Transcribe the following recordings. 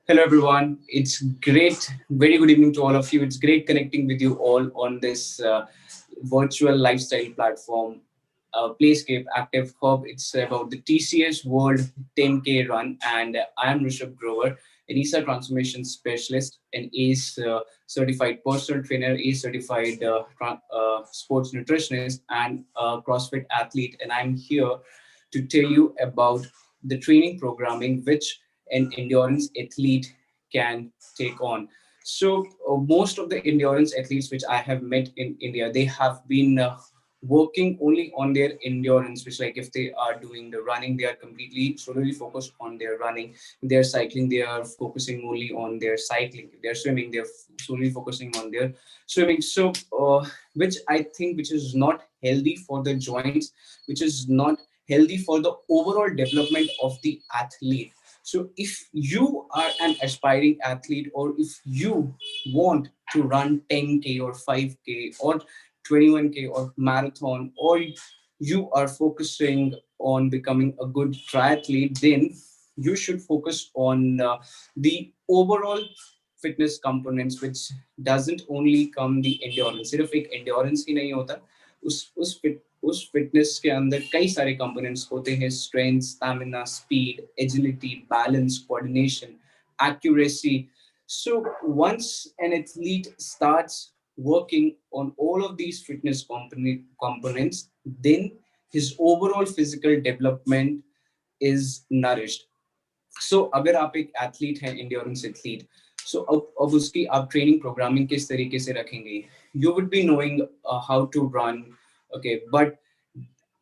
Hello, everyone. It's great. Very good evening to all of you. It's great connecting with you all on this virtual lifestyle platform, Playscape Active Hub. It's about the TCS World 10K run, and I am RISHABH Grover, an ESA transformation specialist, an ACE certified personal trainer, ACE certified sports nutritionist, and a CrossFit athlete. And I'm here to tell you about the training programming which an endurance athlete can take on. So most of the endurance athletes which I have met in India, they have been working only on their endurance, which like if they are doing the running, they are completely solely focused on their running. If they're cycling, they are focusing only on their cycling. If they're swimming, they're solely focusing on their swimming. So which I think which is not healthy for the joints, which is not healthy for the overall development of the athlete. So if you are an aspiring athlete, or if you want to run 10K or 5K or 21K or marathon, or you are focusing on becoming a good triathlete, then you should focus on the overall fitness components, which doesn't only come the endurance. सिर्फ एक endurance ही नहीं होता, उस fitness के अंदर कई सारे components होते हैं: strength, stamina, speed, agility, balance, coordination, accuracy. So once an athlete starts working on all of these fitness components, then his overall physical development is nourished. सो अगर आप एक एथलीट हैं, इंड्योरेंस एथलीट, सो अब उसकी आप ट्रेनिंग प्रोग्रामिंग किस तरीके से रखेंगे? You would be knowing how to run, okay, but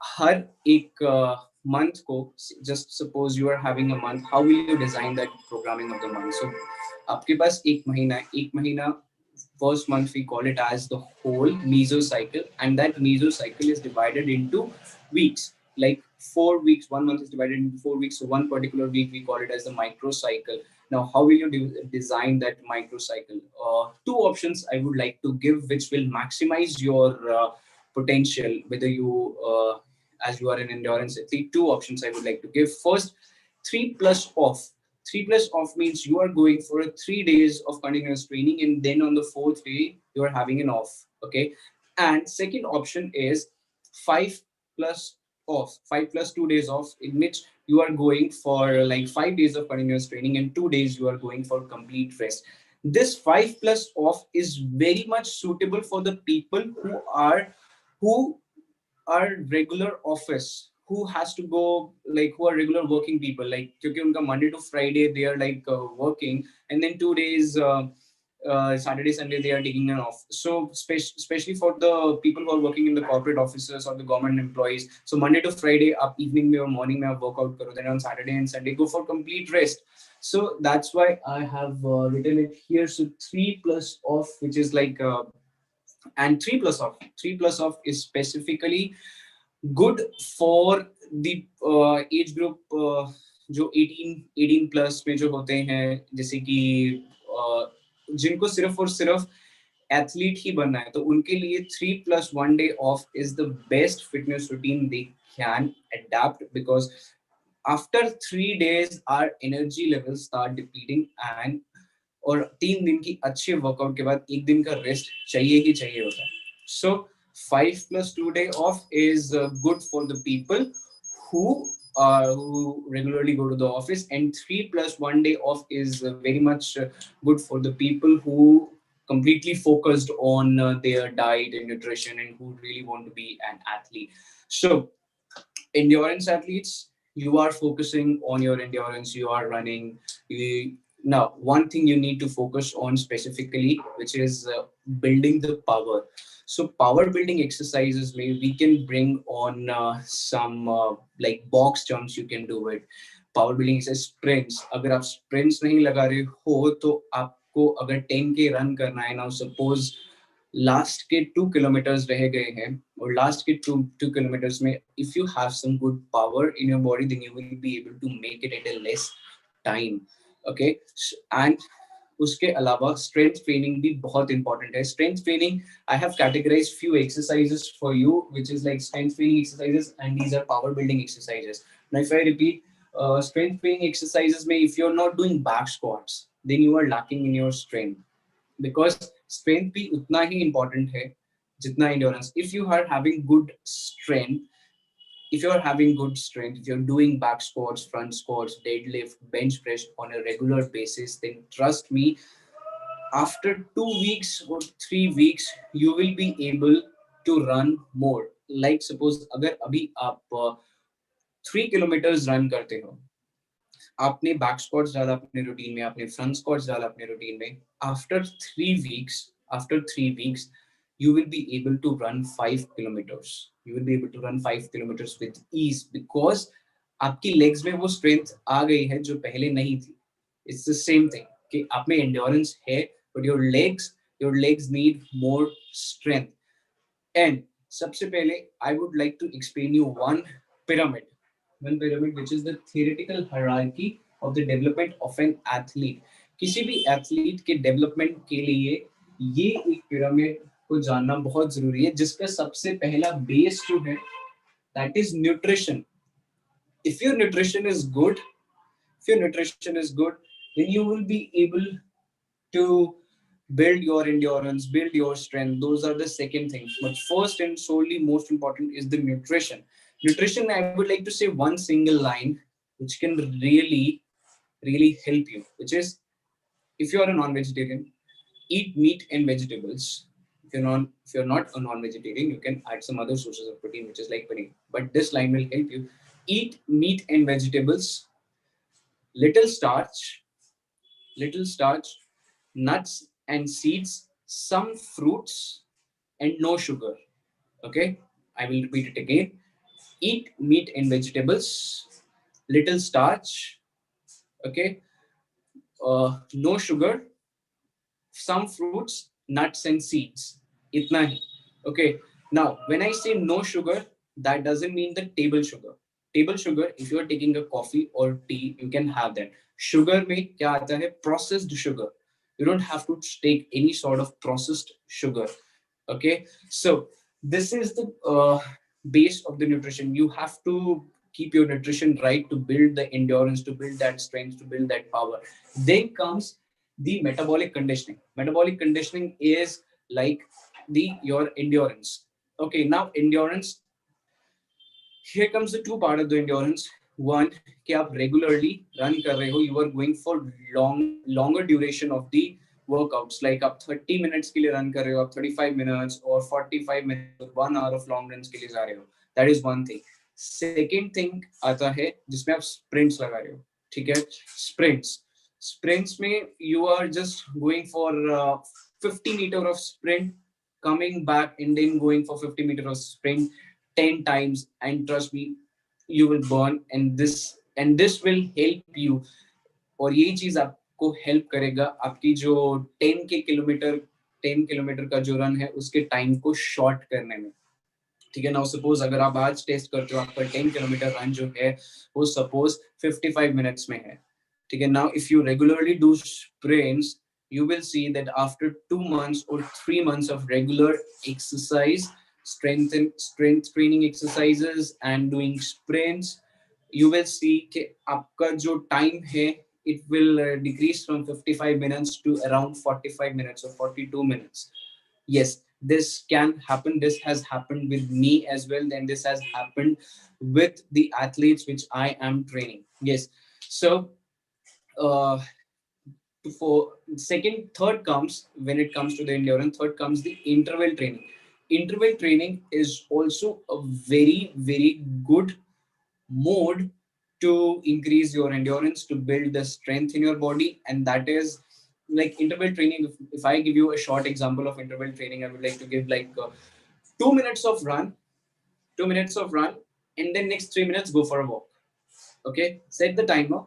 हर एक month को, just suppose you are having a month, how will you design that programming of the month? So आपके पास एक महीना, first month we call it as the whole mesocycle, and that mesocycle is divided into weeks, like 4 weeks. 1 month is divided into 4 weeks, so one particular week we call it as the microcycle. Now how will you design that microcycle? Two options I would like to give, which will maximize your potential, whether you as you are an endurance athlete. Two options I would like to give. First, 3 plus off. 3 plus off means you are going for 3 days of continuous training, and then on the fourth day you are having an off. Okay. And second option is 5 plus off, 5 plus 2 days off, in which you are going for like 5 days of continuous training and 2 days you are going for complete rest. This 5 plus off is very much suitable for the people who are regular office, who has to go, like who are regular working people, like क्योंकि उनका Monday to Friday they are like working, and then 2 days Saturday Sunday they are taking an off. So especially for the people who are working in the corporate offices or the government employees, so Monday to Friday up evening में or morning में आप workout करो, then on Saturday and Sunday go for complete rest. So that's why I have written it here. So 3 plus off, which is like and 3 plus off is specifically good for the age group जो 18 plus में जो होते हैं, जैसे कि जिनको सिर्फ और सिर्फ एथलीट ही बनना है, तो उनके लिए 3 plus 1 day off is the best fitness routine they can adapt, because after 3 days our energy levels start depleting, and और 3 दिन की अच्छे वर्कआउट के बाद एक दिन का रेस्ट चाहिए ही चाहिए होता है. So 5 plus 2 day off is good for the people who regularly go to the office, and 3 plus 1 day off is very much good for the people who completely focused on their diet and nutrition and who really want to be an athlete. So endurance athletes, you are focusing on your endurance, you are running. Now one thing you need to focus on specifically, which is building the power. So power building exercises, maybe we can bring on some like box jumps, you can do it. Power building exercise, sprints. अगर आप sprints नहीं लगा रहे हो, तो आपको अगर 10K run करना है, now suppose लास्ट के 2 किलोमीटर्स रह गए हैं, और लास्ट के 2 किलोमीटर्स में if you have some good power in your body, then you will be able to make it at a less time. Okay. And उसके अलावा स्ट्रेंथ ट्रेनिंग भी बहुत इंपॉर्टेंट है. Strength training, I have categorised few exercises for you, which is like strength training exercises, and these are power building exercises. Now if I repeat, strength training exercises में, if you're not doing back squats, then you are lacking in your strength, because strength भी उतना ही important है जितना endurance. If you are having good strength, if you're having good strength, if you're doing back squats, front squats, deadlift, bench press on a regular basis, then trust me, after 2 weeks or 3 weeks, you will be able to run more. Like suppose अगर अभी आप 3 kilometre run करते हो, आपने back squats डाला अपने routine में, आपने फ्रंट स्क्वाट्स डाला अपने रूटीन में, after 3 weeks you will be able to run 5 kilometers. You will be able to run 5 kilometers with ease, because आपकी legs में वो strength आ गई है जो पहले नहीं थी. It's the same thing कि आप में endurance है, but your legs need more strength. And सबसे पहले I would like to explain you pyramid one pyramid which is the theoretical hierarchy of the development of an athlete. किसी भी athlete के development के लिए ये एक pyramid को जानना बहुत जरूरी है, जिसका सबसे पहला base जो है that is nutrition. If your nutrition is good, if your nutrition is good, then you will be able to build your endurance, build your strength. Those are the second things. But first and solely most important is the nutrition. Nutrition, I would like to say one single line which can really help you, which is, if you are a non-vegetarian, eat meat and vegetables. If you're not a non-vegetarian, you can add some other sources of protein, which is like paneer. But this line will help you. Eat meat and vegetables, little starch, nuts and seeds, some fruits, and no sugar. Okay, I will repeat it again. Eat meat and vegetables, little starch, okay, no sugar, some fruits, nuts and seeds. Itna hi. Okay. Now, when I say no sugar, that doesn't mean the table sugar. Table sugar, if you are taking a coffee or tea, you can have that. Sugar में क्या आता है? Processed sugar. You don't have to take any sort of processed sugar. Okay. So this is the base of the nutrition. You have to keep your nutrition right to build the endurance, to build that strength, to build that power. Then comes the metabolic conditioning. Metabolic conditioning is like the your endurance. Okay, now endurance. Here comes the two part of the endurance. One, कि आप regularly run कर रहे हो, you are going for longer duration of the workouts. Like आप 30 minutes के लिए run कर रहे हो, आप 35 minutes or 45 minutes, 1 hour of long runs के लिए जा रहे हो. That is one thing. Second thing आता है जिसमें आप sprints लगा रहे हो. ठीक है, sprints में you are just going for 50 meter of sprint, coming back and then going for 50 meter of sprint 10 times, and trust me, you will burn. And this will help you, और ये चीज आपको हेल्प करेगा आपकी जो 10 kilometre का जो run है उसके टाइम को शॉर्ट करने में. ठीक है. नाउ सपोज अगर आप आज टेस्ट करते हो, आपका 10 किलोमीटर रन जो है वो सपोज 55 मिनट्स में है. ठीक है. Now if you regularly do sprints, you will see that after 2 months or 3 months of regular exercise, strength training exercises and doing sprints, you will see कि आपका जो time है it will decrease from 55 minutes to around 45 minutes or 42 minutes. Yes, this can happen. This has happened with me as well, and this has happened with the athletes which I am training. Yes. So for third comes, when it comes to the endurance, third comes the interval training. Interval training is also a very good mode to increase your endurance, to build the strength in your body. And that is like interval training. If I give you a short example of interval training, I would like to give like 2 minutes of run, 2 minutes of run, and then next 3 minutes go for a walk. Okay, set the timer,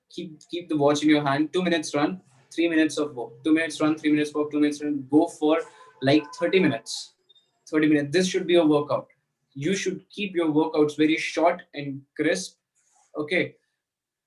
keep the watch in your hand. 2 minutes run, 3 minutes of walk. 2 minutes run, 3 minutes walk, 2 minutes run. Go for like 30 minutes. 30 minutes. This should be a workout. You should keep your workouts very short and crisp. Okay.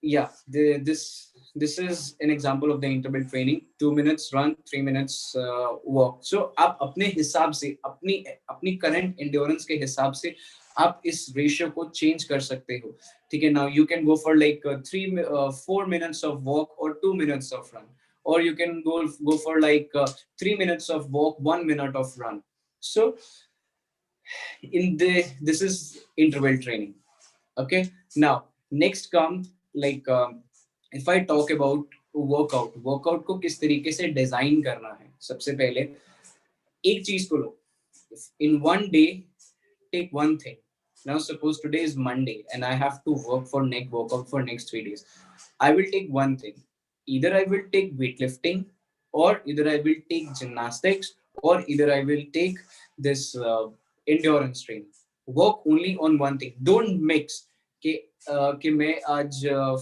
Yeah, this is an example of the interval training. 2 minutes run, 3 minutes walk. So आप अपने हिसाब से अपनी current endurance के हिसाब से आप इस रेशियो को चेंज कर सकते हो. ठीक है. Now you can go for like 4 minutes of walk or 2 minutes of run, or you can go for like 3 minutes of walk, 1 minute of run. So in the this is interval training. Okay, now next come like if I talk about workout को किस तरीके से design करना है, सबसे पहले एक चीज को लो, in one day take one thing. Now suppose today is Monday and I have to work for neck workout for next 3 days. I will take one thing. Either I will take weightlifting, or either I will take gymnastics, or either I will take this endurance training. Work only on one thing. Don't mix कि कि मैं आज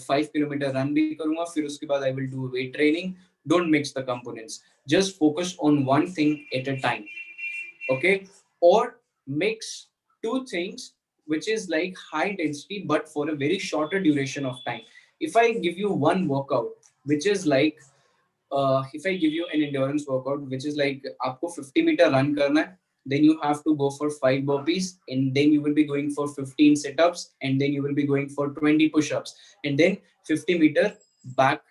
5 kilometre run भी करूंगा, फिर उसके बाद I will do weight training. Don't mix the components. Just focus on one thing at a time. Okay, or mix two things which is like high intensity but for a very shorter duration of time. If I give you one workout which is like if I give you an endurance workout which is like आपको 50 meter run करना है, then you have to go for 5 burpees, and then you will be going for 15 sit-ups, and then you will be going for 20 push-ups, and then 50 meter back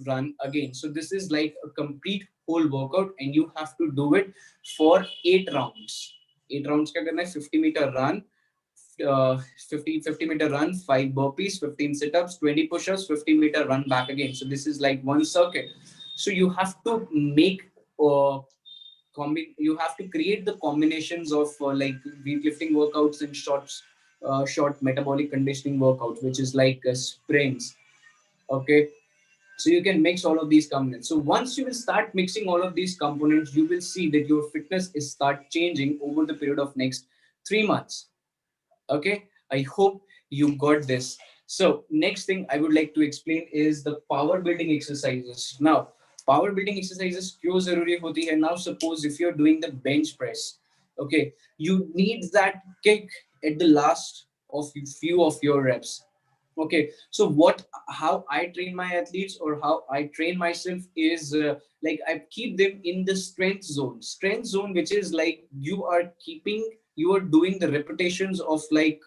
run again. So this is like a complete whole workout, and you have to do it for 8 rounds. 8 rounds क्या करना है? 50 meter run, 50 meter run, 5 burpees, 15 sit-ups, 20 push-ups, 50 meter run back again. So this is like one circuit. So you have to make you have to create the combinations of like weightlifting workouts and short metabolic conditioning workouts, which is like sprints. Okay, so you can mix all of these components. So once you will start mixing all of these components, you will see that your fitness is start changing over the period of next 3 months. Okay, I hope you got this. So next thing I would like to explain is the power building exercises. Now, power building exercises क्यों जरूरी होती है? Now suppose if you're doing the bench press, okay, you need that kick at the last of few of your reps. Okay, so how I train my athletes, or how I train myself is like I keep them in the strength zone, which is like you are doing the repetitions of like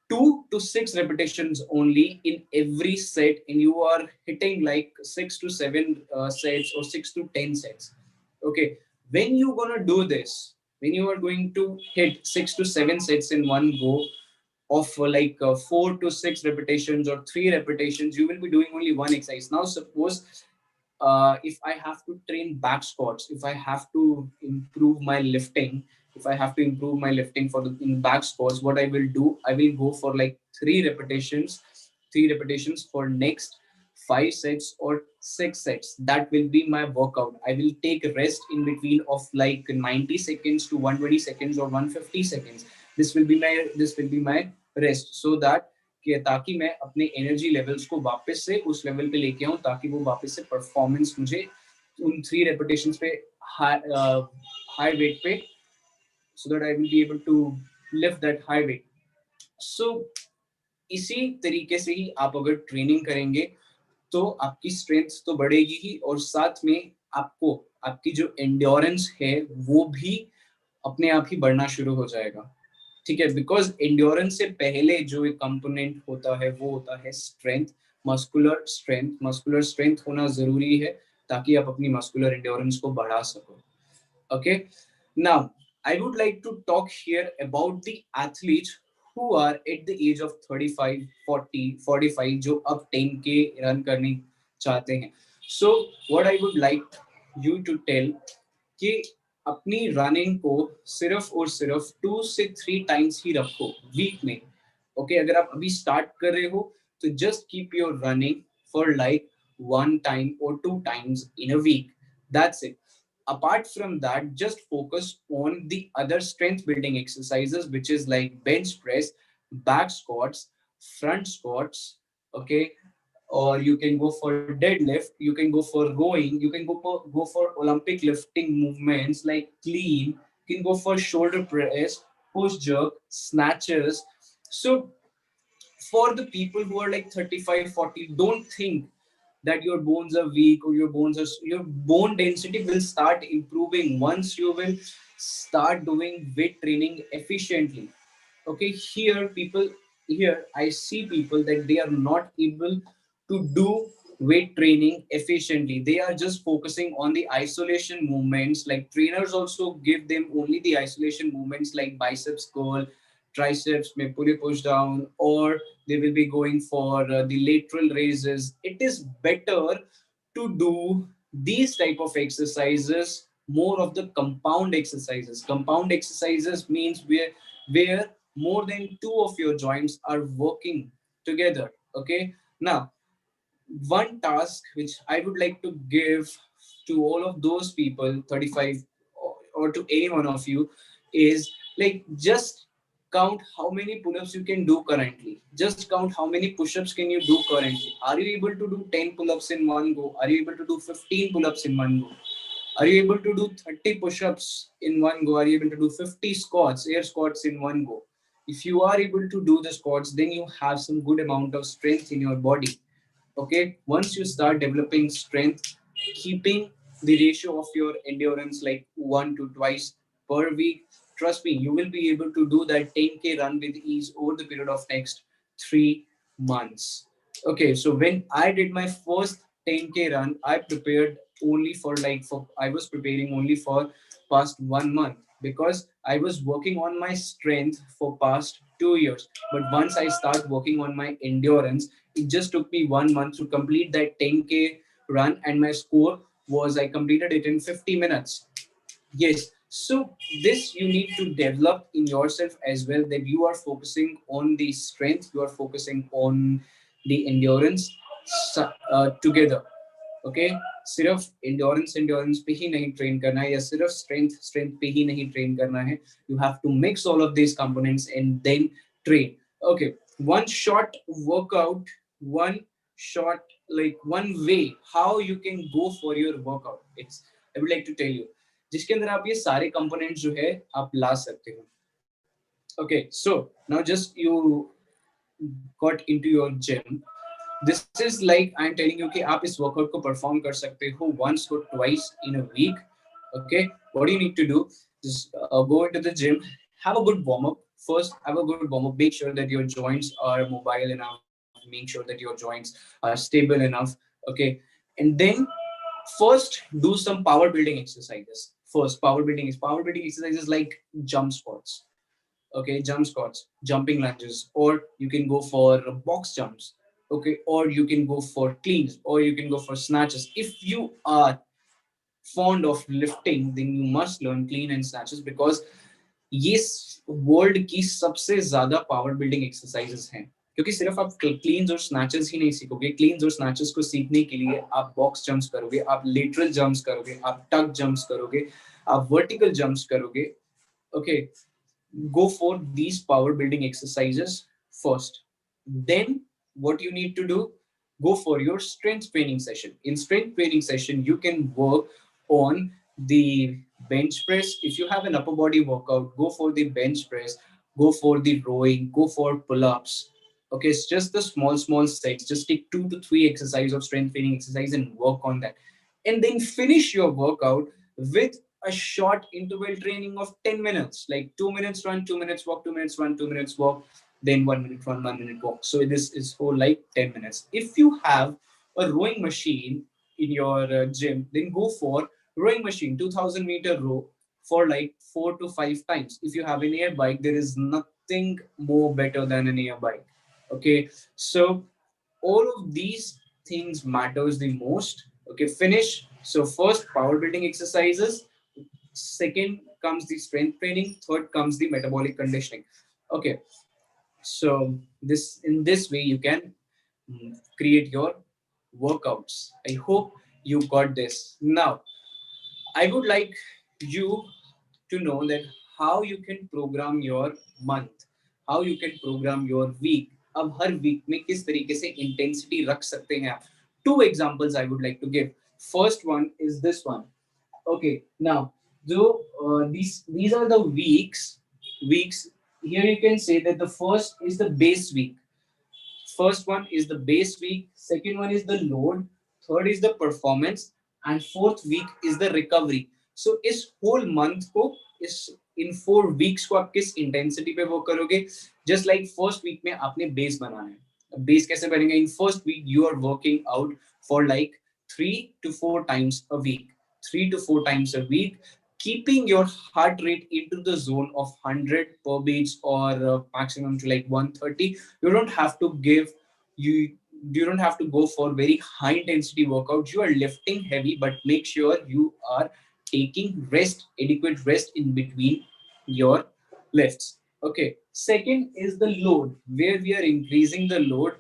2 to 6 repetitions only in every set, and you are hitting like 6 to 7 sets or 6 to 10 sets. Okay, when you gonna do this, when you are going to hit 6 to 7 sets in one go of 4 to 6 repetitions or 3 repetitions, you will be doing only one exercise. Now suppose if I have to train back squats, if I have to improve my lifting, if I have to improve my lifting for the in back squats, what I will do, I will go for like 3 repetitions for next 5 sets or 6 sets. That will be my workout. I will take a rest in between of like 90 seconds to 120 seconds or 150 seconds. This will be my rest, so that कि ताकि मैं अपने energy levels को वापस से उस level पे लेके आऊं, ताकि वो वापस से परफॉर्मेंस मुझे उन 3 repetitions पे हाई वेट पे, so that I will be able to lift that high weight. So इसी तरीके से ही आप अगर ट्रेनिंग करेंगे तो आपकी स्ट्रेंथ तो बढ़ेगी ही, और साथ में आपको आपकी जो एंड्योरेंस है वो भी अपने आप ही बढ़ना शुरू हो जाएगा. ठीक है, बिकॉज एंड्योरेंस से पहले जो एक कंपोनेंट होता है वो होता है स्ट्रेंथ. मस्कुलर स्ट्रेंथ होना जरूरी है ताकि आप अपनी मस्कुलर एंड्योरेंस को बढ़ा सको. Okay, now I would like to talk here about the athletes who are at the age of 35, 40, 45 जो अब 10K रन करने चाहते हैं. So what I would like you to tell कि अपनी रनिंग को सिर्फ और सिर्फ 2 से 3 टाइम्स ही रखो वीक में. ओके, अगर आप अभी स्टार्ट कर रहे हो तो just keep your running for like 1 time और 2 times in a week. That's it. Apart from that, just focus on the other strength building exercises, which is like bench press, back squats, front squats. Okay, or you can go for deadlift, you can go for rowing, you can go for Olympic lifting movements like clean, you can go for shoulder press, push jerk, snatches. So for the people who are like 35, 40, don't think that your bones are weak or your bone density will start improving once you will start doing weight training efficiently. Okay, here I see people that they are not able to do weight training efficiently. They are just focusing on the isolation movements. Like trainers also give them only the isolation movements like biceps curl, triceps, may pull push down, or they will be going for the lateral raises. It is better to do these type of exercises, more of the compound exercises. Compound exercises means where more than two of your joints are working together. Okay, now one task which I would like to give to all of those people, 35 or to any one of you, is like just count how many pull-ups you can do currently. Just count how many push-ups can you do currently. Are you able to do 10 pull-ups in one go? Are you able to do 15 pull-ups in one go? Are you able to do 30 push-ups in one go? Are you able to do 50 squats, air squats in one go? If you are able to do the squats, then you have some good amount of strength in your body. Okay, once you start developing strength, keeping the ratio of your endurance like 1 to 2 per week, trust me, you will be able to do that 10K run with ease over the period of next 3 months. Okay, so when I did my first 10K run, I prepared only for I was preparing only for past 1 month because I was working on my strength for past 2 years. But once I start working on my endurance, it just took me 1 month to complete that 10K run, and my score was I completed it in 50 minutes. Yes. So this you need to develop in yourself as well, that you are focusing on the strength, you are focusing on the endurance together. Okay सिर्फ endurance पे ही नहीं train करना है या सिर्फ strength पे ही नहीं train करना है. You have to mix all of these components and then train. Okay, one short workout, one short like one way how you can go for your workout. It's I would like to tell you जिसके अंदर आप ये सारे components जो है आप ला सकते हो. Okay, so now just you got into your gym. This is like I'm telling you कि आप इस workout को perform कर सकते हो once or twice in a week. Okay, what do you need to do? Just go into the gym, have a good warm up. First, have a good warm up. Make sure that your joints are mobile enough. Make sure that your joints are stable enough. Okay, and then first do some power building exercises. First, power building exercises like jump squats. Okay, jump squats, jumping lunges, or you can go for box jumps. Okay, or you can go for cleans, or you can go for snatches. If you are fond of lifting, then you must learn clean and snatches because ये world की सबसे ज्यादा power building exercises हैं. क्योंकि सिर्फ आप cleans और snatches ही नहीं सीखोगे. क्लीन्स और स्नैचेस को सीखने के लिए आप बॉक्स जंप्स करोगे, आप लेटरल जंप्स करोगे, आप टक जंप्स करोगे, आप वर्टिकल जंप्स करोगे. Okay, go for these power building exercises first. Then what you need to do, go for your strength training session. In strength training session you can work on the bench press. If you have an upper body workout, go for the bench press, go for the rowing, go for pull-ups. Okay, it's just the small sets. Just take 2 to 3 exercise of strength training exercise and work on that, and then finish your workout with a short interval training of 10 minutes, like 2 minutes run, 2 minutes walk, 2 minutes run, 2 minutes walk, then 1 minute run, 1 minute walk. So this is for like 10 minutes. If you have a rowing machine in your gym, then go for rowing machine, 2000-meter row for like 4 to 5 times. If you have an air bike, there is nothing more better than an air bike. Okay, so all of these things matters the most. Okay, finish. So first power building exercises, second comes the strength training, third comes the metabolic conditioning. Okay, so this in this way you can create your workouts. I hope you got this. Now I would like you to know that how you can program your month, how you can program your week. अब हर week में किस तरीके से intensity रख सकते हैं आप. Two examples I would like to give. First one is this one. Okay, now these are the weeks. Here you can say that the first is the base week. First one is the base week, second one is the load, third is the performance, and fourth week is the recovery. So इस whole month को इस in 4 weeks को आप किस intensity पे वो करोगे. Just like first week में आपने base बनाना है. बेस कैसे बनेगा? In first week you are working out for like 3 to 4 times a week, 3 to 4 times a week, keeping your heart rate into the zone of 100 per beats or maximum to like 130. You don't have to give you you don't have to go for very high intensity workouts. You are lifting heavy, but make sure you are taking rest, adequate rest in between your lifts. Okay. Second is the load, where we are increasing the load.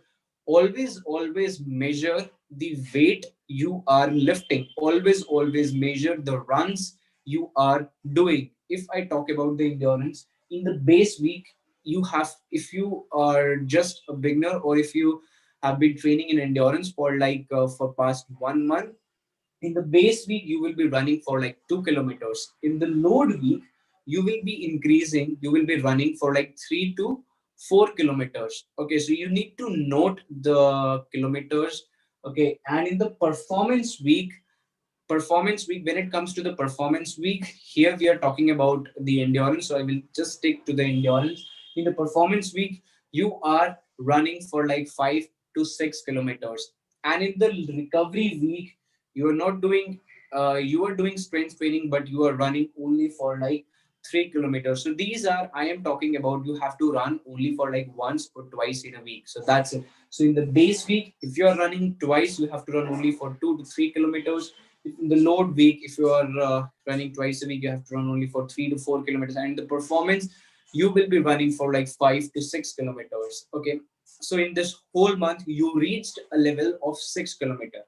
Always measure the weight you are lifting. Always measure the runs you are doing. If I talk about the endurance, in the base week, you have, if you are just a beginner or if you have been training in endurance for like for past 1 month, in the base week you will be running for like 2 kilometers. In the load week you will be running for like 3 to 4 kilometers. Okay, so you need to note the kilometers. Okay, and in the performance week, when it comes to the performance week, here we are talking about the endurance, so I will just stick to the endurance. In the performance week you are running for like 5 to 6 kilometers, and in the recovery week you are not doing you are doing strength training, but you are running only for like 3 kilometers. So these are, I am talking about, you have to run only for like once or twice in a week. So that's it. So in the base week, if you are running twice, you have to run only for 2 to 3 kilometers. In the load week, if you are running twice a week, you have to run only for 3 to 4 kilometers. And in the performance, you will be running for like 5 to 6 kilometers. Okay. So in this whole month, you reached a level of 6 kilometer.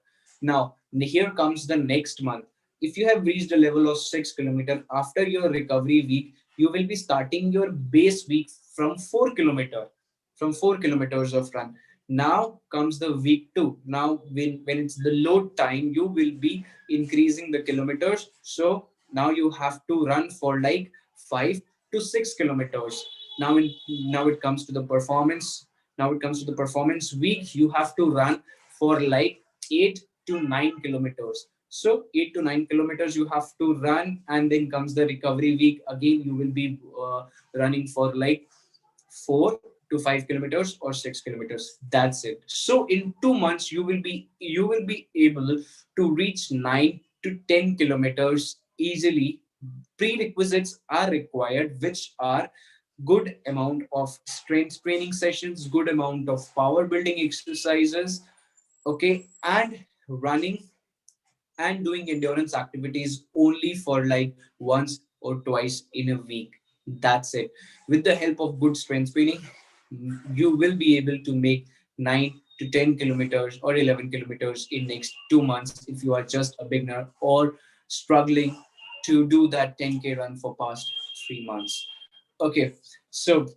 Now, here comes the next month. If you have reached a level of 6 kilometer after your recovery week, you will be starting your base week from 4 kilometer, from 4 kilometers of run. Now comes the week two. Now, when it's the load time, you will be increasing the kilometers. So now you have to run for like 5 to 6 kilometers. Now it comes to the performance. Now it comes to the performance week. You have to run for like 8 to 9 kilometers. So 8 to 9 kilometers you have to run, and then comes the recovery week. Again, you will be running for like 4 to 5 kilometers or 6 kilometers. That's it. So in 2 months you will be able to reach 9 to 10 kilometers easily. Prerequisites are required, which are good amount of strength training sessions, good amount of power building exercises, okay, and running and doing endurance activities only for like once or twice in a week. That's it. With the help of good strength training, you will be able to make 9 to 10 kilometers or 11 kilometers in next 2 months if you are just a beginner or struggling to do that 10K run for past 3 months. Okay, so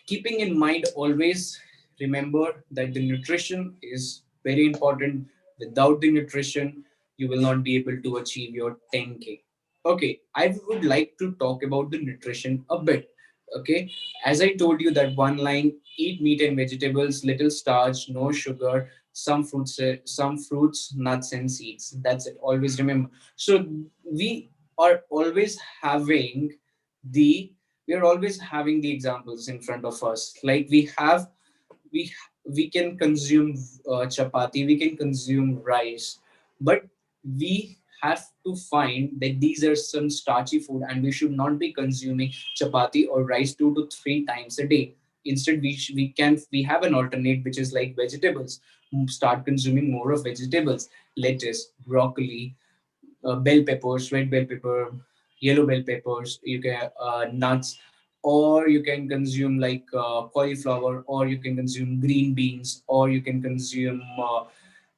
keeping in mind, always remember that the nutrition is very important. Without the nutrition you will not be able to achieve your 10K. Okay, I would like to talk about the nutrition a bit. Okay, as I told you that one line: eat meat and vegetables, little starch, no sugar, some fruits, nuts and seeds. That's it. Always remember. So we are always having the we are always having the examples in front of us. Like we we can consume chapati, we can consume rice, but we have to find that these are some starchy food, and we should not be consuming chapati or rice 2 to 3 times a day. Instead, we have an alternate, which is like vegetables. Start consuming more of vegetables: lettuce, broccoli, bell peppers, red bell pepper, yellow bell peppers. You can nuts, or you can consume like cauliflower, or you can consume green beans, or you can consume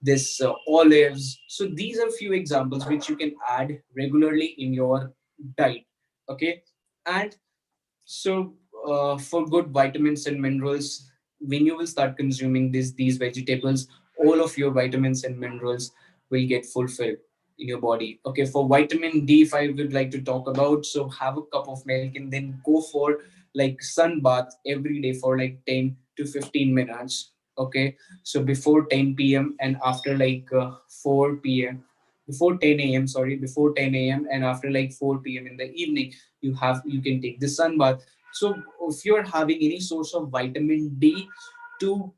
this olives. So these are few examples which you can add regularly in your diet. Okay, and so, for good vitamins and minerals, when you will start consuming these vegetables, all of your vitamins and minerals will get fulfilled in your body. Okay, for vitamin D, if I would like to talk about, so have a cup of milk and then go for like sun bath every day for like 10 to 15 minutes. Okay, so before 10 p.m. and after like 4 p.m. Before 10 a.m. Sorry, before 10 a.m. and after like 4 p.m. in the evening, you can take the sun bath. So if you're having any source of vitamin D to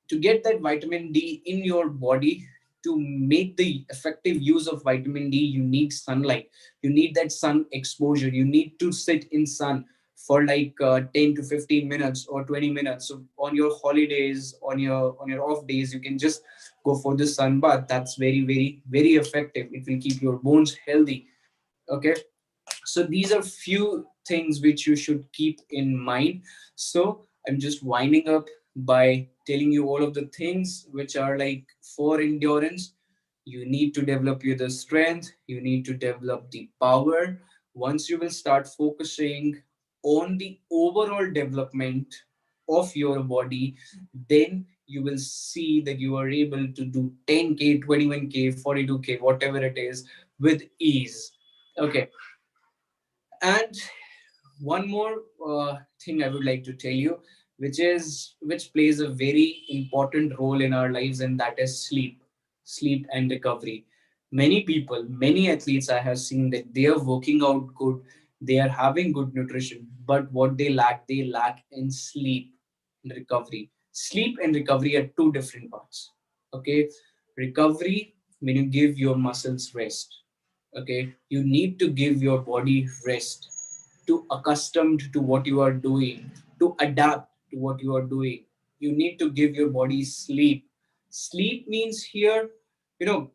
to get that vitamin D in your body, to make the effective use of vitamin D, you need sunlight. You need that sun exposure. You need to sit in sun for like 10 to 15 minutes or 20 minutes. So on your holidays, on your off days, you can just go for the sun bath. That's very effective. It will keep your bones healthy. Okay, so these are few things which you should keep in mind. So I'm just winding up by telling you all of the things which are like for endurance. You need to develop your the strength, you need to develop the power. Once you will start focusing on the overall development of your body, then you will see that you are able to do 10k, 21k, 42k, whatever it is, with ease. Okay, and one more thing I would like to tell you, which plays a very important role in our lives, and that is sleep and recovery. Many people, many athletes I have seen that they are working out good, they are having good nutrition, but what they lack in sleep and recovery. Sleep and recovery are two different parts. Okay, recovery when you give your muscles rest. Okay, you need to give your body rest to accustomed to what you are doing, to adapt to what you are doing. You need to give your body sleep. Sleep means here, you know,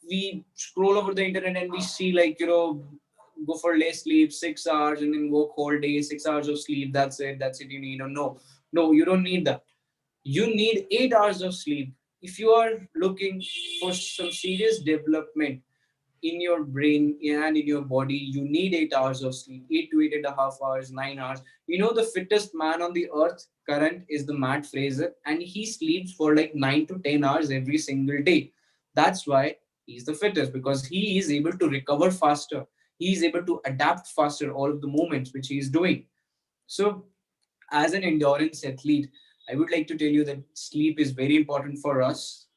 we scroll over the internet and we see like, go for less sleep, 6 hours, and then work whole day, 6 hours of sleep. That's it. You need. Or no, no, you don't need that. You need 8 hours of sleep. If you are looking for some serious development in your brain and in your body, you need 8 hours of sleep, 8 to 8.5 hours, 9 hours. The fittest man on the earth current is the Matt Fraser, and he sleeps for like 9 to 10 hours every single day. That's why he's the fittest, because he is able to recover faster. He is able to adapt faster all of the movements which he is doing. So, as an endurance athlete, I would like to tell you that sleep is very important for us.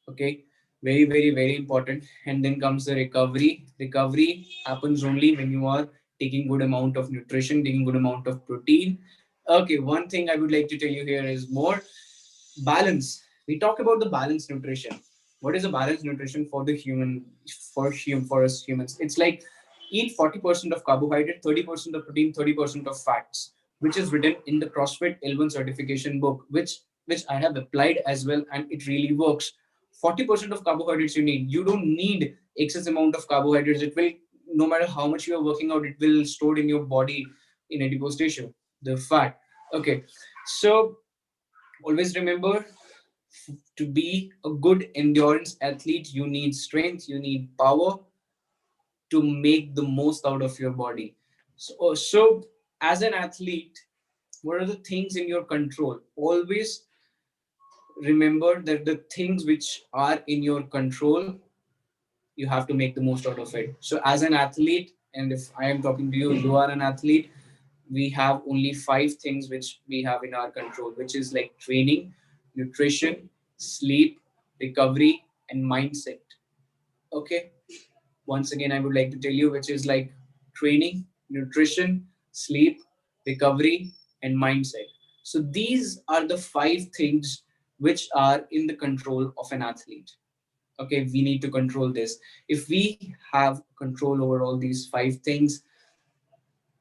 Okay, very important. And then comes the recovery happens only when you are taking good amount of nutrition, taking good amount of protein. Okay, one thing I would like to tell you here is more balance. We talk about the balanced nutrition. What is a balanced nutrition for the human, for us humans? It's like eat 40% of carbohydrate, 30% of protein, 30% of fats, which is written in the CrossFit L1 certification book, which I have applied as well, and it really works. 40% of carbohydrates you need. You don't need excess amount of carbohydrates. It will, no matter how much you are working out, it will stored in your body in adipose tissue, the fat. Okay, so always remember, to be a good endurance athlete, you need strength, you need power to make the most out of your body. So as an athlete, what are the things in your control? Always remember that the things which are in your control, you have to make the most out of it. So as an athlete, and if I am talking to you, you are an athlete, we have only 5 things which we have in our control, which is like training, nutrition, sleep, recovery, and mindset. Okay, once again I would like to tell you, which is like training, nutrition, sleep, recovery, and mindset. So these are the 5 things which are in the control of an athlete. Okay, we need to control this. If we have control over all these 5 things,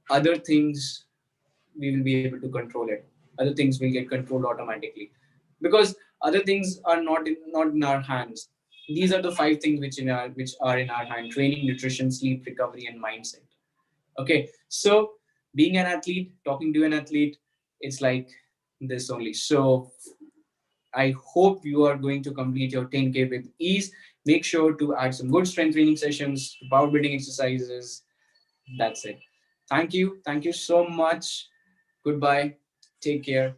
other things we will be able to control it. Other things will get controlled automatically, because other things are not in our hands. These are the 5 things which are in our hand: training, nutrition, sleep, recovery, and mindset. Okay, so being an athlete, talking to an athlete, it's like this only. So I hope you are going to complete your 10K with ease. Make sure to add some good strength training sessions, power building exercises. That's it. Thank you. Thank you so much. Goodbye. Take care.